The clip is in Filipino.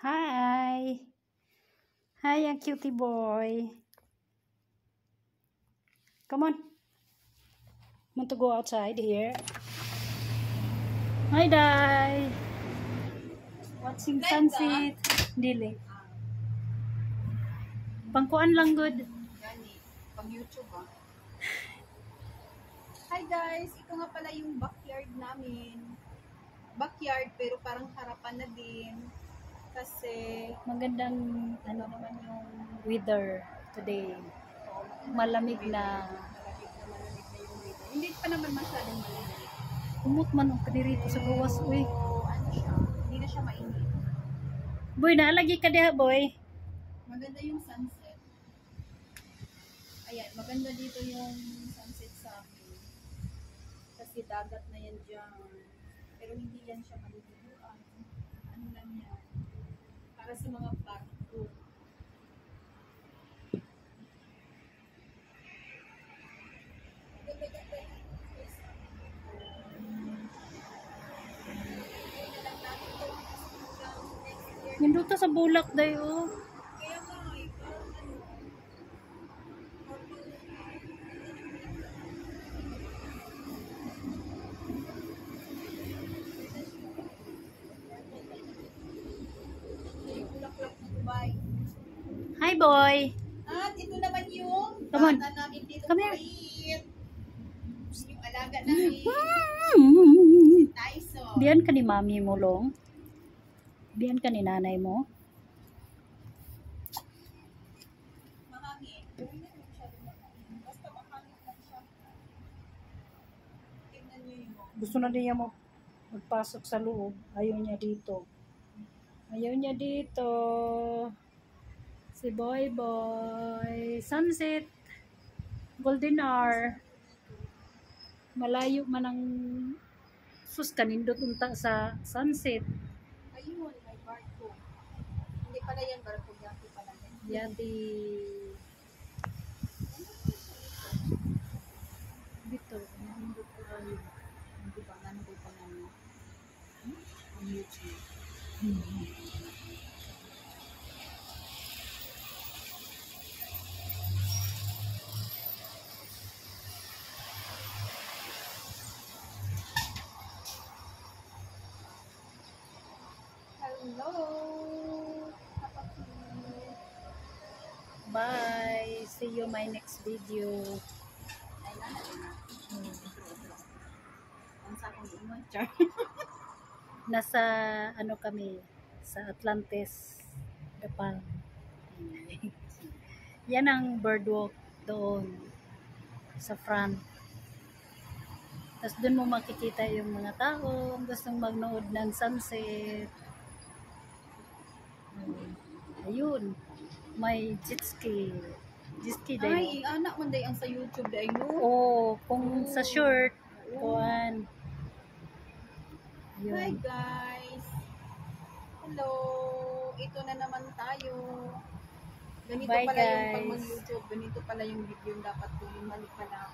Hi! Hi, ang cutie boy. Come on. Want to go outside here? Hi, Dai. Watching sunset. Dili. Pangkuan lang good. Gani, pang YouTube ah. Hi guys, ito nga pala yung backyard namin. Backyard pero parang harapan na din. Kasi Magandang ano naman yung weather today. Malamig na. malamig na yung weather. Hindi pa naman masyadong malamig. Umot man ang kadirito sa gawas. Uy. Ano siya, hindi na siya mainit. Boy, naalagi ka diha, boy. Maganda yung sunset. Ayan, maganda dito yung sunset sa amin. Kasi dagat na yan dyan. Pero hindi yan siya malilimuan. Ano lang yan. Para sa mga barko. Nindot sa bulak day oh. Kaya nga, parang ano, yung bulaklak ng Dubai. Hi, boy. At ito naman yung Come on. bata namin dito. Come here. Kuwait. Yung alaga namin. Si Tyson. Biyan ka ni mami mo, Long. Biyan ka ni nanay mo. Mahangin. Hindi na masyadong mahangin. Basta mahangin lang siya. Tingnan nyo yun. Gusto na niya magpasok sa loob. Ayaw niya dito. Ayaw niya dito. Si Boy Boy. Sunset. Golden hour. Malayo man ang sus kanindot unta sa sunset. Ayun, may barko. Hindi pala yan barko. Yaki pala yan. Yati. Dito. Nindot ko kayo. Hindi ba nga nabay pa namin? Ang YouTube. Hello! Bye. See you my next video. Ay na, ang sa akong ingon, char. Nasa ano kami sa Atlantis, Japan. Yan ang birdwalk doon sa front. Tapos doon mo makikita yung mga tao gustong magnood ng sunset. Ayun, may jet ski. Jet ski dayo. Ay, anak man day ang sa YouTube day no. Oh, kung sa short, kuan. Hi Ayun. guys. Hello. Ito na naman tayo. Ganito Bye, pala yung guys. pag mag-YouTube. Ganito pala yung video yung dapat tuloy. Mali pala.